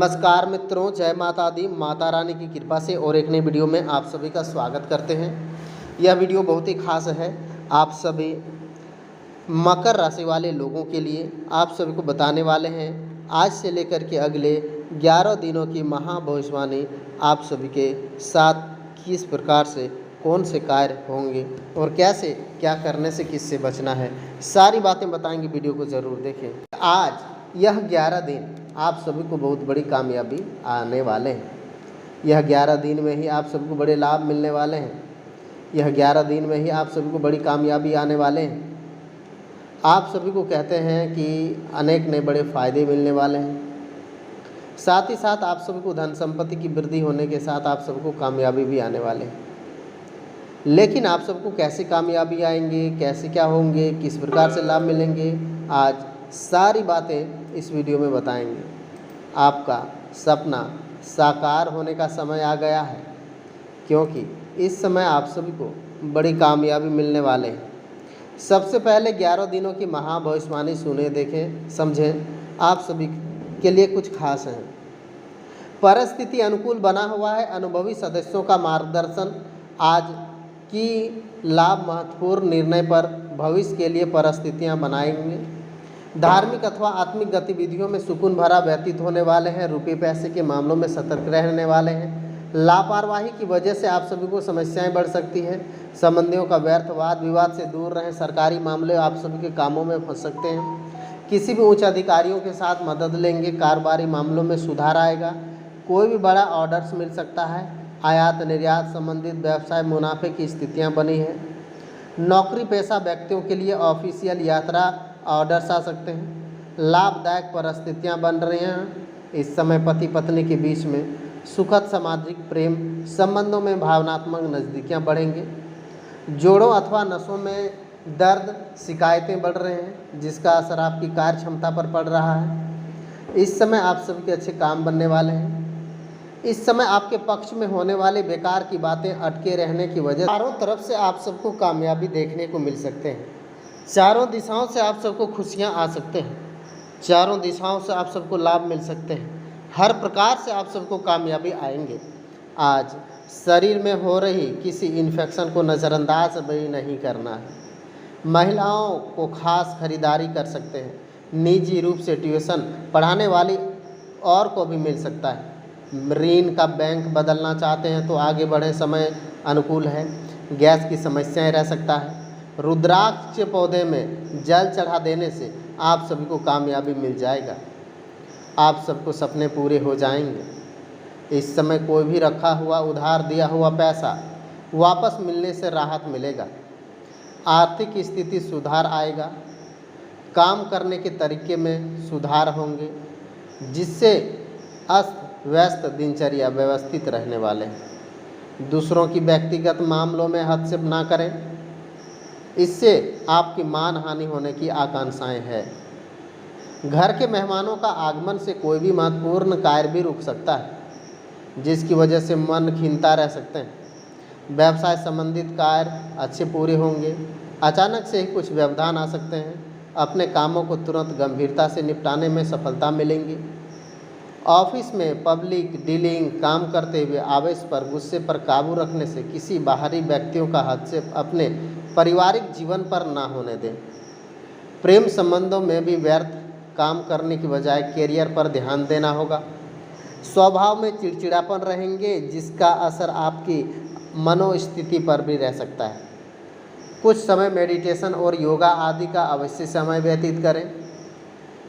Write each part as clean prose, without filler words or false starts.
नमस्कार मित्रों, जय माता दी। माता रानी की कृपा से और एक नई वीडियो में आप सभी का स्वागत करते हैं। यह वीडियो बहुत ही खास है आप सभी मकर राशि वाले लोगों के लिए। आप सभी को बताने वाले हैं आज से लेकर के अगले 11 दिनों की महाभविष्यवाणी आप सभी के साथ किस प्रकार से कौन से कार्य होंगे और कैसे क्या करने से किससे बचना है, सारी बातें बताएंगे। वीडियो को ज़रूर देखें। आज यह 11 दिन आप सभी को बहुत बड़ी कामयाबी आने वाले हैं। यह 11 दिन में ही आप सभी को बड़े लाभ मिलने वाले हैं। यह 11 दिन में ही आप सभी को बड़ी कामयाबी आने वाले हैं। आप सभी को कहते हैं कि अनेक नए बड़े फ़ायदे मिलने वाले हैं। साथ ही साथ आप सभी को धन संपत्ति की वृद्धि होने के साथ आप सबको कामयाबी भी आने वाले हैं। लेकिन आप सबको कैसे कामयाबी आएंगे, कैसे क्या होंगे, किस प्रकार से लाभ मिलेंगे, आज सारी बातें इस वीडियो में बताएंगे। आपका सपना साकार होने का समय आ गया है, क्योंकि इस समय आप सभी को बड़ी कामयाबी मिलने वाले हैं। सबसे पहले 11 दिनों की महाभविष्यवाणी सुने, देखें, समझें। आप सभी के लिए कुछ खास है। परिस्थिति अनुकूल बना हुआ है। अनुभवी सदस्यों का मार्गदर्शन आज की लाभ महत्वपूर्ण निर्णय पर भविष्य के लिए परिस्थितियां बनाएंगे। धार्मिक अथवा आत्मिक गतिविधियों में सुकून भरा व्यतीत होने वाले हैं। रुपये पैसे के मामलों में सतर्क रहने वाले हैं। लापरवाही की वजह से आप सभी को समस्याएं बढ़ सकती हैं। संबंधियों का व्यर्थ वाद विवाद से दूर रहें। सरकारी मामले आप सभी के कामों में फंस सकते हैं। किसी भी उच्च अधिकारियों के साथ मदद लेंगे। कारोबारी मामलों में सुधार आएगा। कोई भी बड़ा ऑर्डर्स मिल सकता है। आयात निर्यात संबंधित व्यवसाय मुनाफे की स्थितियाँ बनी हैं। नौकरी पेशा व्यक्तियों के लिए ऑफिशियल यात्रा ऑर्डर्स आ सकते हैं। लाभदायक परिस्थितियां बन रही हैं। इस समय पति पत्नी के बीच में सुखद सामाजिक प्रेम संबंधों में भावनात्मक नज़दीकियां बढ़ेंगे। जोड़ों अथवा नसों में दर्द शिकायतें बढ़ रहे हैं, जिसका असर आपकी कार्य क्षमता पर पड़ रहा है। इस समय आप सबके अच्छे काम बनने वाले हैं। इस समय आपके पक्ष में होने वाले बेकार की बातें अटके रहने की वजह चारों तरफ से आप सबको कामयाबी देखने को मिल सकते हैं। चारों दिशाओं से आप सबको खुशियां आ सकते हैं। चारों दिशाओं से आप सबको लाभ मिल सकते हैं। हर प्रकार से आप सबको कामयाबी आएंगे। आज शरीर में हो रही किसी इन्फेक्शन को नज़रअंदाज भी नहीं करना है। महिलाओं को खास खरीदारी कर सकते हैं। निजी रूप से ट्यूशन पढ़ाने वाली और को भी मिल सकता है। ऋण का बैंक बदलना चाहते हैं तो आगे बढ़े, समय अनुकूल है। गैस की समस्याएं रह सकता है। रुद्राक्ष पौधे में जल चढ़ा देने से आप सभी को कामयाबी मिल जाएगा। आप सबको सपने पूरे हो जाएंगे। इस समय कोई भी रखा हुआ उधार दिया हुआ पैसा वापस मिलने से राहत मिलेगा। आर्थिक स्थिति सुधार आएगा। काम करने के तरीके में सुधार होंगे, जिससे अस्त व्यस्त दिनचर्या व्यवस्थित रहने वाले हैं। दूसरों की व्यक्तिगत मामलों में हस्तक्षेप ना करें, इससे आपकी मान हानि होने की आकांक्षाएं हैं। घर के मेहमानों का आगमन से कोई भी महत्वपूर्ण कार्य भी रुक सकता है, जिसकी वजह से मन खिंता रह सकते हैं। व्यवसाय संबंधित कार्य अच्छे पूरे होंगे। अचानक से ही कुछ व्यवधान आ सकते हैं। अपने कामों को तुरंत गंभीरता से निपटाने में सफलता मिलेंगी। ऑफिस में पब्लिक डीलिंग काम करते हुए आवेश पर गुस्से पर काबू रखने से किसी बाहरी व्यक्तियों का हस्तक्षेप अपने पारिवारिक जीवन पर ना होने दें। प्रेम संबंधों में भी व्यर्थ काम करने की बजाय कैरियर पर ध्यान देना होगा। स्वभाव में चिड़चिड़ापन रहेंगे, जिसका असर आपकी मनोस्थिति पर भी रह सकता है। कुछ समय मेडिटेशन और योगा आदि का अवश्य समय व्यतीत करें।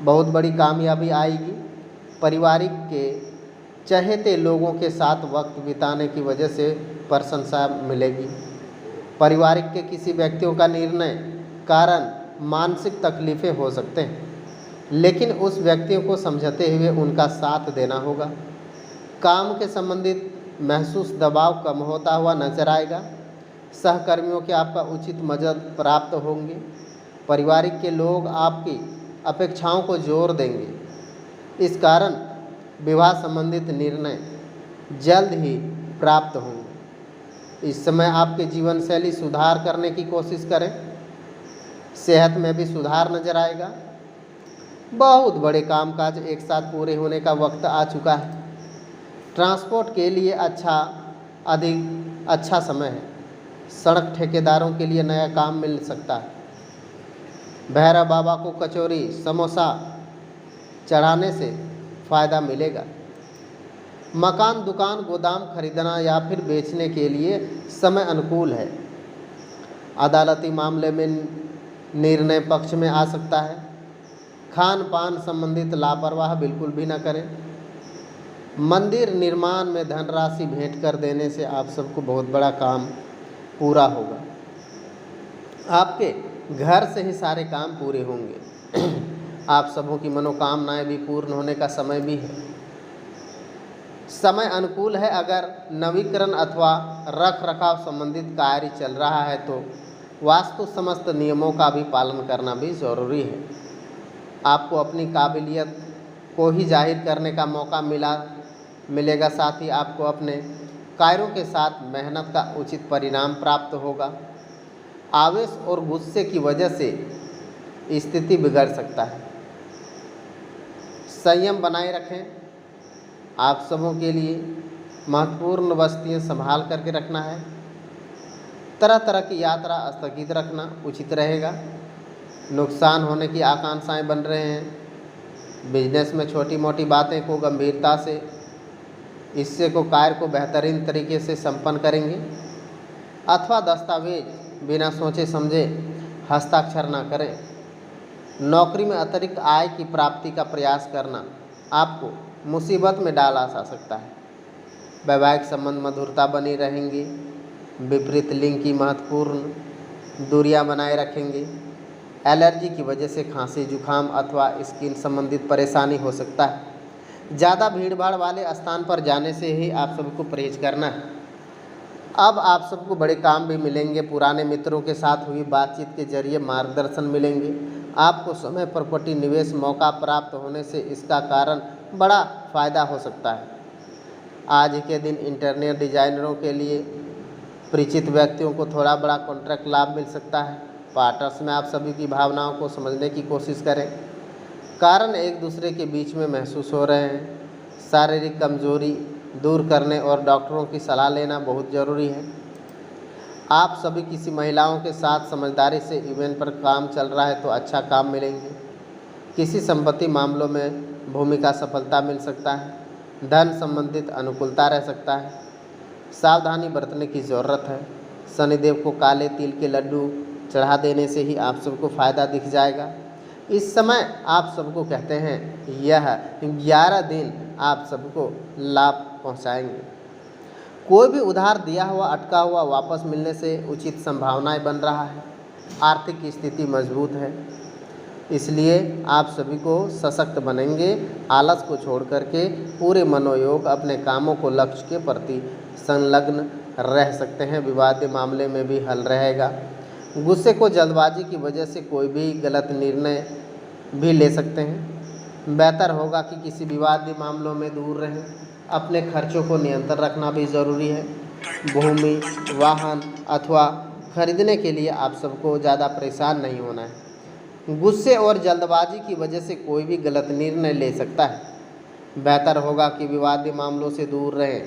बहुत बड़ी कामयाबी आएगी। पारिवारिक के चहेते लोगों के साथ वक्त बिताने की वजह से प्रशंसा मिलेगी। पारिवारिक के किसी व्यक्तियों का निर्णय कारण मानसिक तकलीफ़ें हो सकते हैं, लेकिन उस व्यक्तियों को समझते हुए उनका साथ देना होगा। काम के संबंधित महसूस दबाव कम होता हुआ नजर आएगा। सहकर्मियों के आपका उचित मदद प्राप्त होंगे। पारिवारिक के लोग आपकी अपेक्षाओं को जोर देंगे। इस कारण विवाह संबंधित निर्णय जल्द ही प्राप्त होंगे। इस समय आपके जीवन शैली सुधार करने की कोशिश करें। सेहत में भी सुधार नजर आएगा। बहुत बड़े कामकाज एक साथ पूरे होने का वक्त आ चुका है। ट्रांसपोर्ट के लिए अधिक अच्छा समय है। सड़क ठेकेदारों के लिए नया काम मिल सकता है। भैरव बाबा को कचौरी समोसा चढ़ाने से फ़ायदा मिलेगा। मकान, दुकान, गोदाम खरीदना या फिर बेचने के लिए समय अनुकूल है। अदालती मामले में निर्णय पक्ष में आ सकता है। खान पान संबंधित लापरवाह बिल्कुल भी न करें। मंदिर निर्माण में धनराशि भेंट कर देने से आप सबको बहुत बड़ा काम पूरा होगा। आपके घर से ही सारे काम पूरे होंगे। आप सबों की मनोकामनाएं भी पूर्ण होने का समय भी है। समय अनुकूल है। अगर नवीकरण अथवा रख रखाव संबंधित कार्य चल रहा है तो वास्तु समस्त नियमों का भी पालन करना भी ज़रूरी है। आपको अपनी काबिलियत को ही जाहिर करने का मौका मिलेगा। साथ ही आपको अपने कार्यों के साथ मेहनत का उचित परिणाम प्राप्त होगा। आवेश और गुस्से की वजह से स्थिति बिगड़ सकता है। संयम बनाए रखें। आप सबों के लिए महत्वपूर्ण वस्तुएं संभाल करके रखना है। तरह तरह की यात्रा स्थगित रखना उचित रहेगा। नुकसान होने की आकांक्षाएं बन रहे हैं। बिजनेस में छोटी मोटी बातें को गंभीरता से हिस्से को कार्य को बेहतरीन तरीके से संपन्न करेंगे। अथवा दस्तावेज बिना सोचे समझे हस्ताक्षर न करें। नौकरी में अतिरिक्त आय की प्राप्ति का प्रयास करना आपको मुसीबत में डाला जा सकता है। वैवाहिक संबंध मधुरता बनी रहेंगी। विपरीत लिंग की महत्वपूर्ण दूरियां बनाए रखेंगे। एलर्जी की वजह से खांसी, जुखाम अथवा स्किन संबंधित परेशानी हो सकता है। ज़्यादा भीड़ भाड़ वाले स्थान पर जाने से ही आप सबको परहेज करना है। अब आप सबको बड़े काम भी मिलेंगे। पुराने मित्रों के साथ हुई बातचीत के जरिए मार्गदर्शन मिलेंगे। आपको समय पर प्रति निवेश मौका प्राप्त होने से इसका कारण बड़ा फ़ायदा हो सकता है। आज के दिन इंटरनेट डिजाइनरों के लिए परिचित व्यक्तियों को थोड़ा बड़ा कॉन्ट्रैक्ट लाभ मिल सकता है। पार्टनर्स में आप सभी की भावनाओं को समझने की कोशिश करें। कारण एक दूसरे के बीच में महसूस हो रहे हैं। शारीरिक कमजोरी दूर करने और डॉक्टरों की सलाह लेना बहुत ज़रूरी है। आप सभी किसी महिलाओं के साथ समझदारी से इवेंट पर काम चल रहा है तो अच्छा काम मिलेंगे। किसी संपत्ति मामलों में भूमि का सफलता मिल सकता है। धन संबंधित अनुकूलता रह सकता है। सावधानी बरतने की ज़रूरत है। शनिदेव को काले तिल के लड्डू चढ़ा देने से ही आप सबको फ़ायदा दिख जाएगा। इस समय आप सबको कहते हैं यह 11 दिन आप सबको लाभ पहुंचाएंगे। कोई भी उधार दिया हुआ अटका हुआ वापस मिलने से उचित संभावनाएं बन रहा है। आर्थिक स्थिति मजबूत है, इसलिए आप सभी को सशक्त बनेंगे। आलस को छोड़ करके पूरे मनोयोग अपने कामों को लक्ष्य के प्रति संलग्न रह सकते हैं। विवादित मामले में भी हल रहेगा। गुस्से को जल्दबाजी की वजह से कोई भी गलत निर्णय भी ले सकते हैं। बेहतर होगा कि किसी विवादित मामलों में दूर रहें। अपने खर्चों को नियंत्रण रखना भी ज़रूरी है। भूमि, वाहन अथवा खरीदने के लिए आप सबको ज़्यादा परेशान नहीं होना है। गुस्से और जल्दबाजी की वजह से कोई भी गलत निर्णय ले सकता है। बेहतर होगा कि विवादित मामलों से दूर रहें।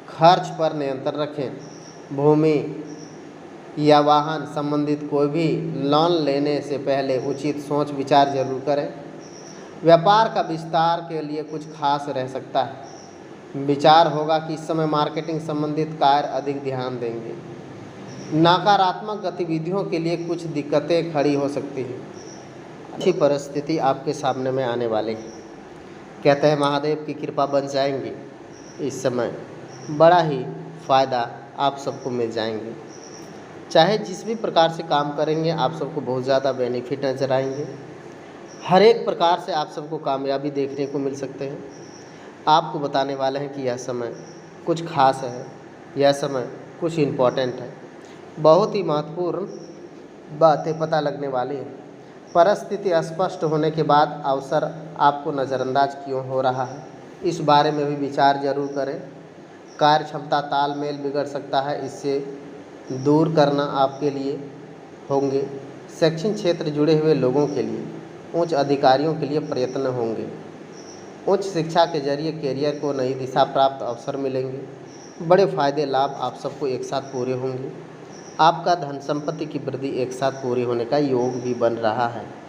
खर्च पर नियंत्रण रखें। भूमि या वाहन संबंधित कोई भी लोन लेने से पहले उचित सोच विचार जरूर करें। व्यापार का विस्तार के लिए कुछ खास रह सकता है। विचार होगा कि इस समय मार्केटिंग संबंधित कार्य अधिक ध्यान देंगे। नकारात्मक गतिविधियों के लिए कुछ दिक्कतें खड़ी हो सकती हैं। अच्छी परिस्थिति आपके सामने में आने वाली है। कहते हैं महादेव की कृपा बन जाएंगी। इस समय बड़ा ही फ़ायदा आप सबको मिल जाएंगे। चाहे जिस भी प्रकार से काम करेंगे आप सबको बहुत ज़्यादा बेनिफिट नज़र आएंगे। हर एक प्रकार से आप सबको कामयाबी देखने को मिल सकते हैं। आपको बताने वाले हैं कि यह समय कुछ खास है, यह समय कुछ इम्पोर्टेंट है। बहुत ही महत्वपूर्ण बातें पता लगने वाली हैं। परिस्थिति स्पष्ट होने के बाद अवसर आपको नज़रअंदाज क्यों हो रहा है, इस बारे में भी विचार जरूर करें। कार्य क्षमता तालमेल बिगड़ सकता है, इससे दूर करना आपके लिए होंगे। शैक्षणिक क्षेत्र जुड़े हुए लोगों के लिए उच्च अधिकारियों के लिए प्रयत्न होंगे। उच्च शिक्षा के जरिए कैरियर को नई दिशा प्राप्त अवसर मिलेंगे। बड़े फायदे लाभ आप सबको एक साथ पूरे होंगे। आपका धन संपत्ति की वृद्धि एक साथ पूरी होने का योग भी बन रहा है।